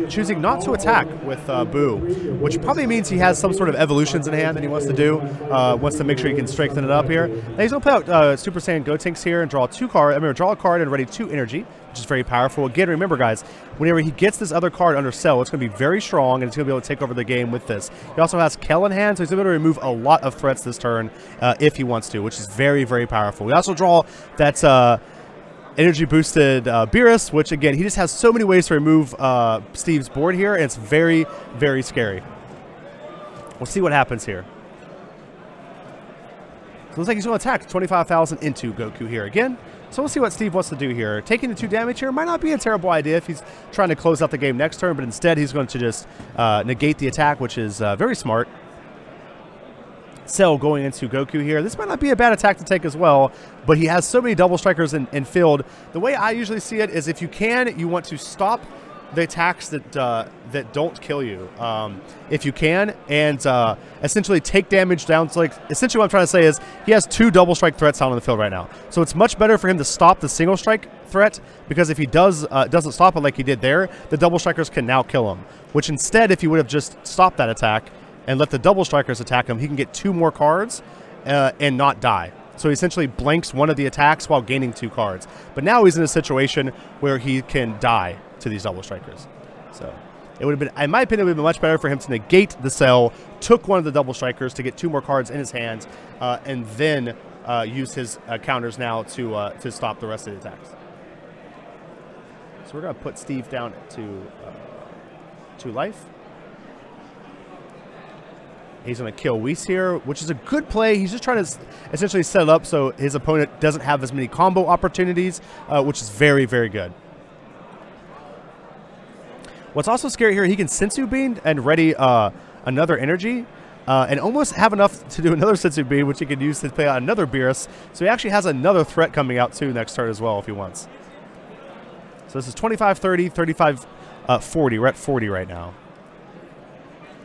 Choosing not to attack with Boo, which probably means he has some sort of evolutions in hand that he wants to do. Wants to make sure he can strengthen it up here. Now he's going to put out Super Saiyan Gotenks here and draw 2 cards. I mean, draw a card and ready 2 energy, which is very powerful. Again, remember, guys, whenever he gets this other card under Cell, it's going to be very strong, and it's going to be able to take over the game with this. He also has Kel in hand, so he's able to remove a lot of threats this turn if he wants to, which is very, very powerful. We also draw that energy boosted Beerus, which again, he just has so many ways to remove Steve's board here, and it's very, very scary. We'll see what happens here. So it looks like he's going to attack 25,000 into Goku here again. So we'll see what Steve wants to do here. Taking the 2 damage here might not be a terrible idea if he's trying to close out the game next turn, but instead he's going to just negate the attack, which is very smart. Cell going into Goku here. This might not be a bad attack to take as well, but he has so many double strikers in field. The way I usually see it is if you can, you want to stop the attacks that that don't kill you if you can, and essentially take damage down to, like, essentially what I'm trying to say is he has 2 double strike threats out on the field right now. So it's much better for him to stop the single strike threat, because if he doesn't stop it like he did there, the double strikers can now kill him. Which instead, if he would have just stopped that attack and let the double strikers attack him, he can get 2 more cards and not die. So he essentially blanks one of the attacks while gaining 2 cards. But now he's in a situation where he can die to these double strikers. So it would have been, in my opinion, it would have been much better for him to negate the cell, took one of the double strikers to get 2 more cards in his hands, and then use his counters now to stop the rest of the attacks. So we're going to put Steve down to 2 life. He's going to kill Whis here, which is a good play. He's just trying to essentially set it up so his opponent doesn't have as many combo opportunities, which is very, very good. What's also scary here, he can Sensu Bean and ready another energy, and almost have enough to do another Sensu Bean, which he can use to play out another Beerus. So he actually has another threat coming out too next turn as well if he wants. So this is 25-30, 35-40. We're at 40 right now.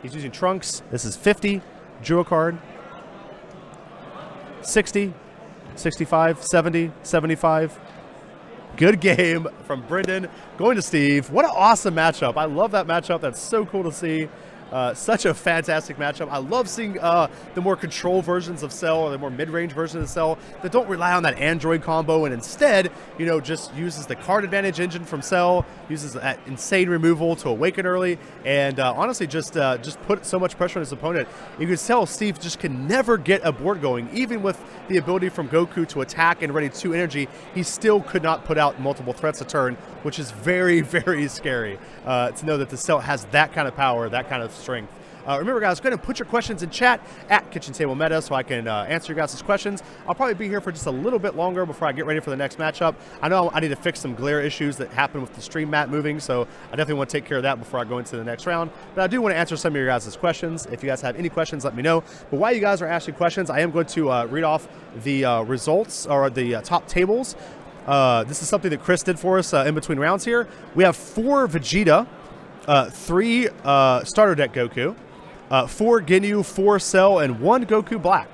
He's using Trunks. This is 50. Drew a card. 60. 65. 70. 75. Good game from Brenden going to Steve. What an awesome matchup. I love that matchup. That's so cool to see. Such a fantastic matchup. I love seeing the more control versions of Cell, or the more mid-range versions of Cell that don't rely on that Android combo and instead, you know, just uses the card advantage engine from Cell, uses that insane removal to awaken early, and honestly just put so much pressure on his opponent. You can tell Steve just can never get a board going. Even with the ability from Goku to attack and ready 2 energy, he still could not put out multiple threats a turn, which is very, very scary to know that the Cell has that kind of power, that kind of strength. Remember, guys, go ahead and put your questions in chat at KitchenTableMeta so I can answer your guys' questions. I'll probably be here for just a little bit longer before I get ready for the next matchup. I know I need to fix some glare issues that happen with the stream mat moving, so I definitely want to take care of that before I go into the next round. But I do want to answer some of your guys' questions. If you guys have any questions, let me know. But while you guys are asking questions, I am going to read off the results, or the top tables. This is something that Chris did for us in between rounds here. We have 4 Vegeta, 3 starter deck Goku, 4 Ginyu, 4 Cell, and 1 Goku Black.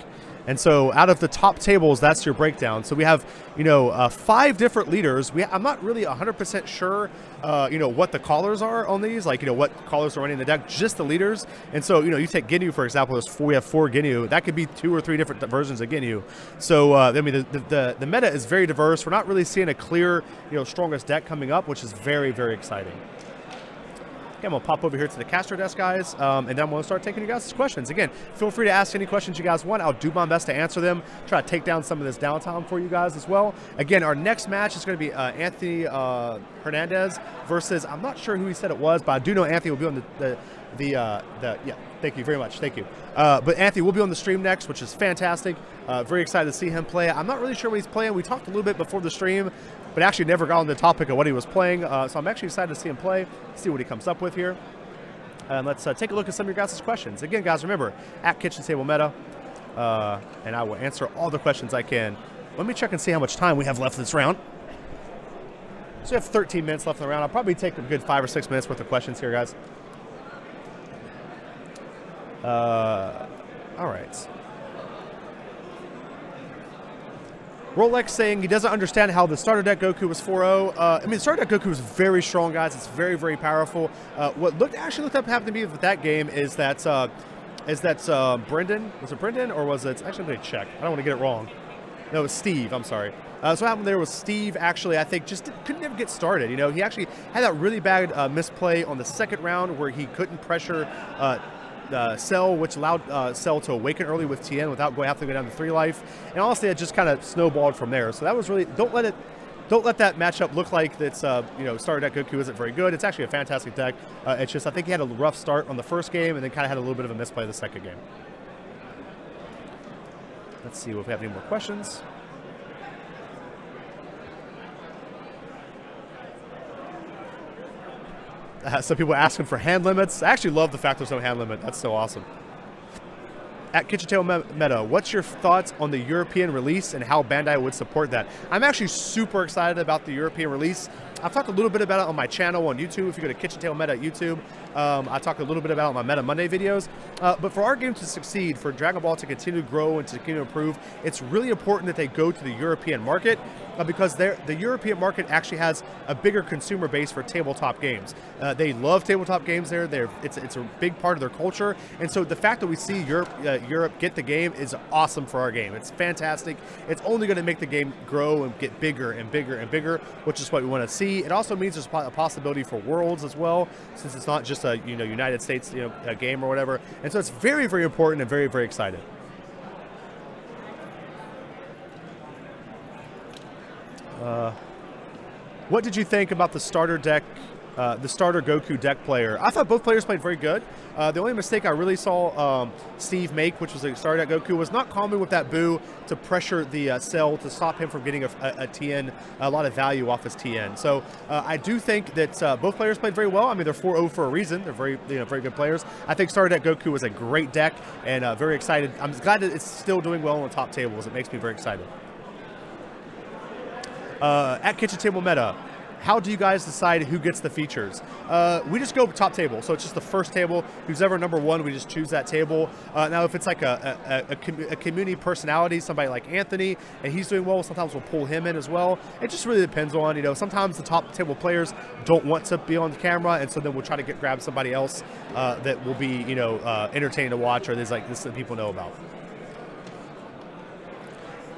And so out of the top tables, that's your breakdown. So we have, you know, 5 different leaders. I'm not really 100% sure, you know, what the callers are on these, like, you know, what callers are running the deck, just the leaders. And so, you know, you take Ginyu, for example, we have 4 Ginyu. That could be 2 or 3 different versions of Ginyu. So, I mean, the meta is very diverse. We're not really seeing a clear, you know, strongest deck coming up, which is very, very exciting. Okay, I'm going to pop over here to the caster desk, guys, and then I'm going to start taking you guys' questions. Again, feel free to ask any questions you guys want. I'll do my best to answer them, try to take down some of this downtime for you guys as well. Again, our next match is going to be Anthony Hernandez versus, I'm not sure who he said it was, but I do know Anthony will be on yeah, thank you very much, thank you. But Anthony will be on the stream next, which is fantastic. Very excited to see him play. I'm not really sure what he's playing. We talked a little bit before the stream, but actually never got on the topic of what he was playing. So I'm actually excited to see him play, see what he comes up with here. And let's take a look at some of your guys' questions. Again, guys, remember, at KitchenTableMeta, and I will answer all the questions I can. Let me check and see how much time we have left this round. So we have 13 minutes left in the round. I'll probably take a good 5 or 6 minutes worth of questions here, guys. All right. Rolex saying he doesn't understand how the starter deck Goku was 4-0. I mean, starter deck Goku was very strong, guys. It's very, very powerful. What actually looked up happened to me with that game is that Brenden, was it Brenden or was it? Actually, I'm going to check. I don't want to get it wrong. No, it was Steve. I'm sorry. So what happened there was Steve actually, I think, just couldn't even get started. You know, he actually had that really bad misplay on the second round where he couldn't pressure Cell, which allowed Cell to awaken early with TN without having to go down to 3 life. And honestly, it just kind of snowballed from there. So that was really, don't let that matchup look like that's you know, starter deck Goku isn't very good. It's actually a fantastic deck. It's just, I think he had a rough start on the first game and then kind of had a little bit of a misplay the second game. Let's see if we have any more questions. Some people asking for hand limits. I actually love the fact there's no hand limit. That's so awesome. At KitchenTableMeta, what's your thoughts on the European release and how Bandai would support that? I'm actually super excited about the European release. I've talked a little bit about it on my channel on YouTube. If you go to KitchenTableMeta at YouTube, I talk a little bit about it on my Meta Monday videos. But for our game to succeed, for Dragon Ball to continue to grow and to continue to improve, it's really important that they go to the European market because the European market actually has a bigger consumer base for tabletop games. They love tabletop games there. It's a big part of their culture. And so the fact that we see Europe get the game is awesome for our game. It's fantastic. It's only going to make the game grow and get bigger and bigger and bigger, which is what we want to see. It also means there's a possibility for Worlds as well, since it's not just a United States a game or whatever. And so it's very, very important and very, very excited. What did you think about the starter deck, the starter Goku deck player? I thought both players played very good. The only mistake I really saw Steve make, which was a starter deck Goku, was not calming with that boo to pressure the cell to stop him from getting a TN, a lot of value off his TN. So I do think that both players played very well. I mean, they're 4-0 for a reason. They're very, very good players. I think starter deck Goku was a great deck, and very excited. I'm glad that it's still doing well on the top tables. It makes me very excited. At KitchenTableMeta, how do you guys decide who gets the features? We just go top table, so it's just the first table. Who's ever number one, we just choose that table. Now, if it's like a community personality, somebody like Anthony, and he's doing well, sometimes we'll pull him in as well. It just really depends on, sometimes the top table players don't want to be on the camera, and so then we'll try to grab somebody else that will be, entertaining to watch, or this that people know about.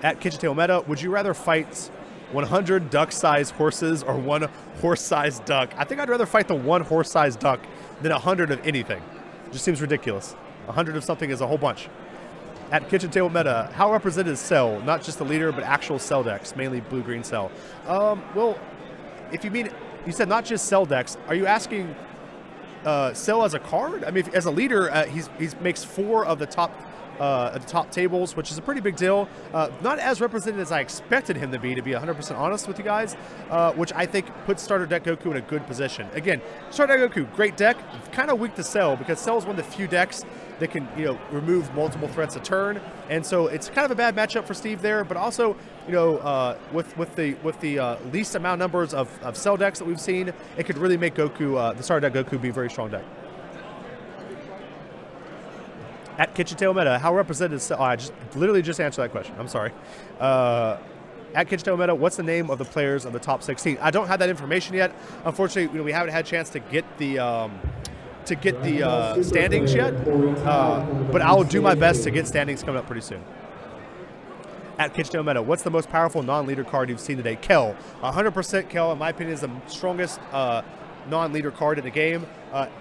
At KitchenTableMeta, would you rather fight 100 duck-sized horses or one horse-sized duck? I think I'd rather fight the one horse-sized duck than 100 of anything. It just seems ridiculous. 100 of something is a whole bunch. At KitchenTableMeta, how represented is Cell? Not just the leader, but actual Cell decks, mainly blue-green Cell. Well, if you mean, you said not just Cell decks, are you asking Cell as a card? I mean, as a leader, he makes 4 of the top at the top tables, which is a pretty big deal. Not as represented as I expected him to be 100% honest with you guys, which I think puts starter deck Goku in a good position. Again, starter deck Goku, great deck, kind of weak to Cell, because Cell is one of the few decks that can, remove multiple threats a turn, and so it's kind of a bad matchup for Steve there. But also, with the least amount of numbers of Cell decks that we've seen, it could really make Goku, the starter deck Goku, be a very strong deck. At KitchenTableMeta, how represented is Cell? Oh, I literally just answered that question. I'm sorry. At KitchenTableMeta, what's the name of the players of the top 16? I don't have that information yet. Unfortunately, we haven't had a chance to get the standings yet. But I'll do my best to get standings coming up pretty soon. At KitchenTableMeta, what's the most powerful non-leader card you've seen today? Kel. 100% Kel, in my opinion, is the strongest non-leader card in the game.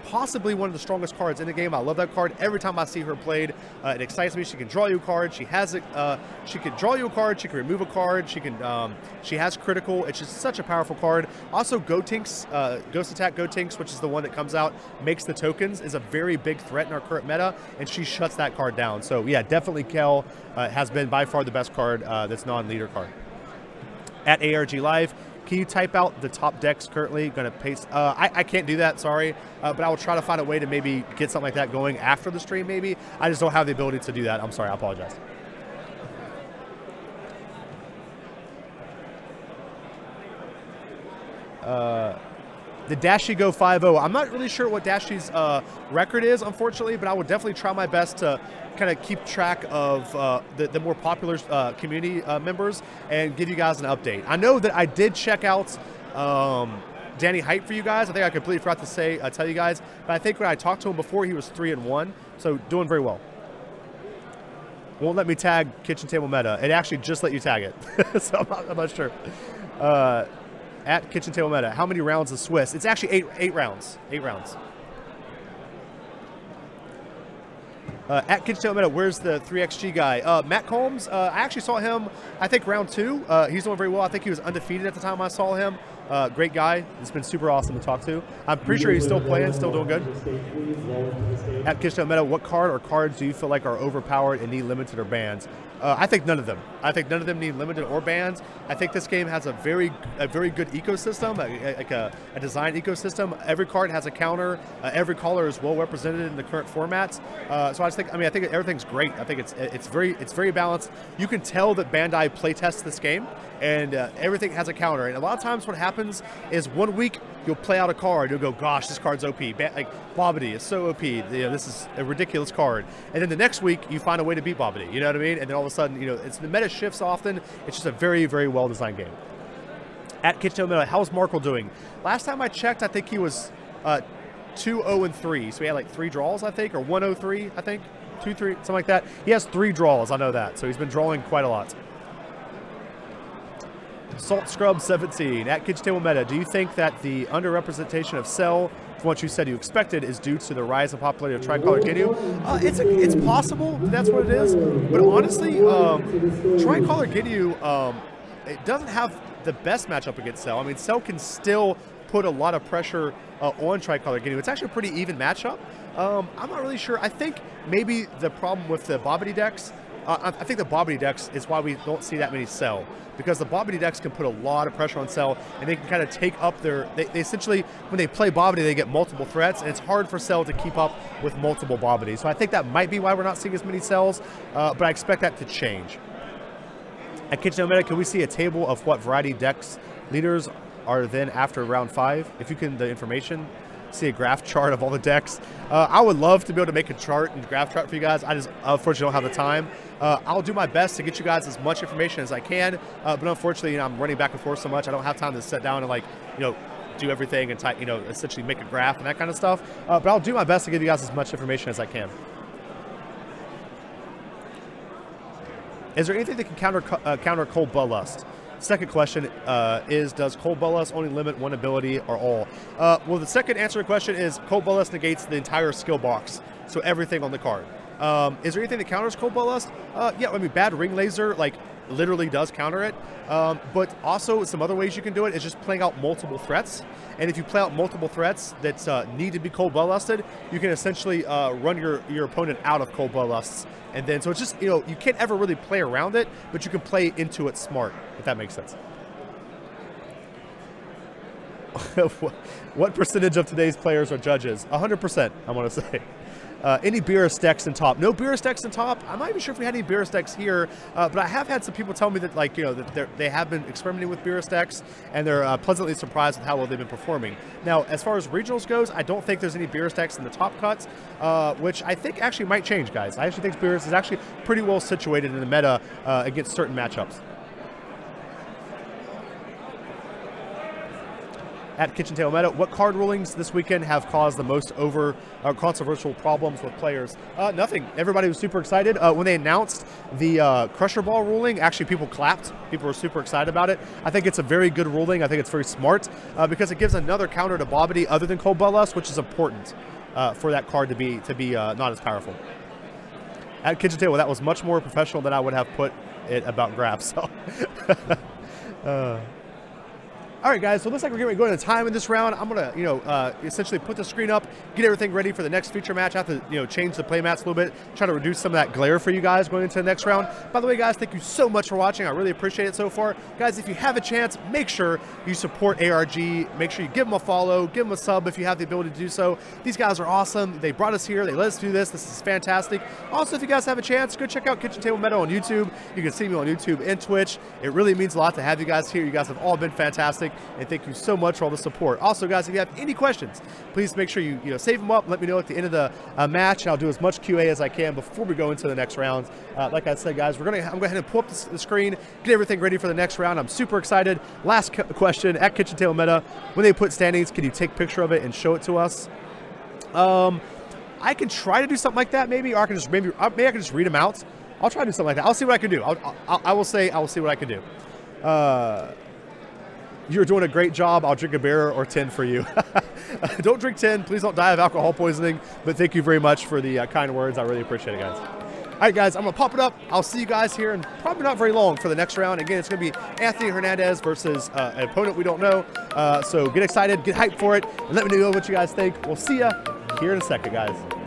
Possibly one of the strongest cards in the game. I love that card. Every time I see her played, it excites me. She can draw you a card. She has it. She can draw you a card. She can remove a card. She can. She has critical. It's just such a powerful card. Also, Gotenks, Ghost Attack Gotenks, which is the one that comes out, makes the tokens, is a very big threat in our current meta, and she shuts that card down. So yeah, definitely Kel has been by far the best card that's non-leader card. At ARG Live, can you type out the top decks currently? Going to paste. I can't do that, sorry. But I will try to find a way to maybe get something like that going after the stream, maybe. I just don't have the ability to do that. I'm sorry, I apologize. Did Dashi go 5-0? I'm not really sure what Dashi's record is, unfortunately, but I would definitely try my best to kind of keep track of the more popular community members and give you guys an update. I know that I did check out Danny Hype for you guys. I think I completely forgot to tell you guys, but I think when I talked to him before, he was 3-1, so doing very well. Won't let me tag KitchenTableMeta. It actually just let you tag it, so I'm not sure. At KitchenTableMeta, how many rounds is Swiss? It's actually eight rounds. 8 rounds. At KitchenTableMeta, where's the 3xG guy? Matt Combs, I actually saw him, I think, round 2. He's doing very well. I think he was undefeated at the time I saw him. Great guy. It's been super awesome to talk to. I'm pretty sure he's still playing, still doing good. At KitchenTableMeta, what card or cards do you feel like are overpowered and need limited or bans? I think none of them. I think none of them need limited or bans. I think this game has a very good ecosystem, like a design ecosystem. Every card has a counter. Every color is well represented in the current formats. So I think everything's great. I think it's very balanced. You can tell that Bandai playtests this game, and everything has a counter. And a lot of times what happens happens is 1 week you'll play out a card, you'll go, gosh, this card's OP. Like Bobbity is so OP. You know, this is a ridiculous card. And then the next week you find a way to beat Bobbity. You know what I mean? And then all of a sudden, you know, the meta shifts often. It's just a very, very well designed game. At KitchenTableMeta, how's Markle doing? Last time I checked, I think he was 2-0-3. So he had like 3 draws, I think, or 1-0-3, I think. 2-3, something like that. He has 3 draws, I know that. So he's been drawing quite a lot. Salt Scrub 17 at KitchenTableMeta. Do you think that the underrepresentation of Cell, from what you said you expected, is due to the rise of popularity of Tricolor Ginyu? It's possible that's what it is, but honestly, Tricolor Ginyu, it doesn't have the best matchup against Cell. I mean, Cell can still put a lot of pressure on Tricolor Ginyu. It's actually a pretty even matchup. I'm not really sure. I think maybe the problem with the Bobbity decks, I think the Bobbity decks is why we don't see that many Cell, because the Bobbity decks can put a lot of pressure on Cell, and they can kind of take up their, they essentially, when they play Bobbity, they get multiple threats, and it's hard for Cell to keep up with multiple Bobbity. So I think that might be why we're not seeing as many Cells, but I expect that to change. At KitchenTableMeta, can we see a table of what variety decks leaders are then after round 5? If you can, the information, see a graph chart of all the decks. I would love to be able to make a chart and graph chart for you guys. I just unfortunately don't have the time. I'll do my best to get you guys as much information as I can, but unfortunately, you know, I'm running back and forth so much, I don't have time to sit down and, like, you know, do everything and type, you know, essentially make a graph and that kind of stuff. But I'll do my best to give you guys as much information as I can. Is there anything that can counter Cold Bloodlust? Second question is, does Cold Bloodlust only limit one ability or all? Well, the second answer to the question is Cold Bloodlust negates the entire skill box, so everything on the card. Is there anything that counters Cold Bloodlust? Yeah, I mean, Bad Ring Laser, like, literally does counter it. But also, some other ways you can do it is just playing out multiple threats. And if you play out multiple threats that need to be Cold Bloodlusted, you can essentially run your opponent out of Cold Bloodlusts. And then, so it's just, you know, you can't ever really play around it, but you can play into it smart, if that makes sense. What percentage of today's players are judges? 100%, I want to say. Any Beerus decks in top? No Beerus decks in top. I'm not even sure if we had any Beerus decks here, but I have had some people tell me that, like, you know, that they have been experimenting with Beerus decks, and they're pleasantly surprised with how well they've been performing. Now, as far as regionals goes, I don't think there's any Beerus decks in the top cuts, which I think actually might change, guys. I actually think Beerus is actually pretty well situated in the meta against certain matchups. At KitchenTableMeta, what card rulings this weekend have caused the most controversial problems with players? Nothing. Everybody was super excited. When they announced the Crusher Ball ruling, actually people clapped. People were super excited about it. I think it's a very good ruling. I think it's very smart because it gives another counter to Bobbity other than Cold Bloodlust, which is important for that card to be not as powerful. At KitchenTable, that was much more professional than I would have put it about Grab. So. All right, guys, so it looks like we're going to time in this round. I'm going to, you know, essentially put the screen up, get everything ready for the next feature match. I have to, you know, change the play mats a little bit, try to reduce some of that glare for you guys going into the next round. By the way, guys, thank you so much for watching. I really appreciate it so far. Guys, if you have a chance, make sure you support ARG. Make sure you give them a follow, give them a sub if you have the ability to do so. These guys are awesome. They brought us here. They let us do this. This is fantastic. Also, if you guys have a chance, go check out KitchenTableMeta on YouTube. You can see me on YouTube and Twitch. It really means a lot to have you guys here. You guys have all been fantastic. And thank you so much for all the support. Also, guys, if you have any questions, please make sure you save them up. Let me know at the end of the match, and I'll do as much QA as I can before we go into the next round. Like I said, guys, I'm going to go ahead and pull up the screen, get everything ready for the next round. I'm super excited. Last question at KitchenTableMeta: when they put standings, can you take a picture of it and show it to us? I can try to do something like that, maybe, or I can just maybe I can just read them out. I'll try to do something like that. I'll see what I can do. I will see what I can do. You're doing a great job. I'll drink a beer or 10 for you. Don't drink 10. Please don't die of alcohol poisoning. But thank you very much for the kind words. I really appreciate it, guys. All right, guys, I'm going to pop it up. I'll see you guys here in probably not very long for the next round. Again, it's going to be Anthony Hernandez versus an opponent we don't know. So get excited, get hyped for it, and let me know what you guys think. We'll see you here in a second, guys.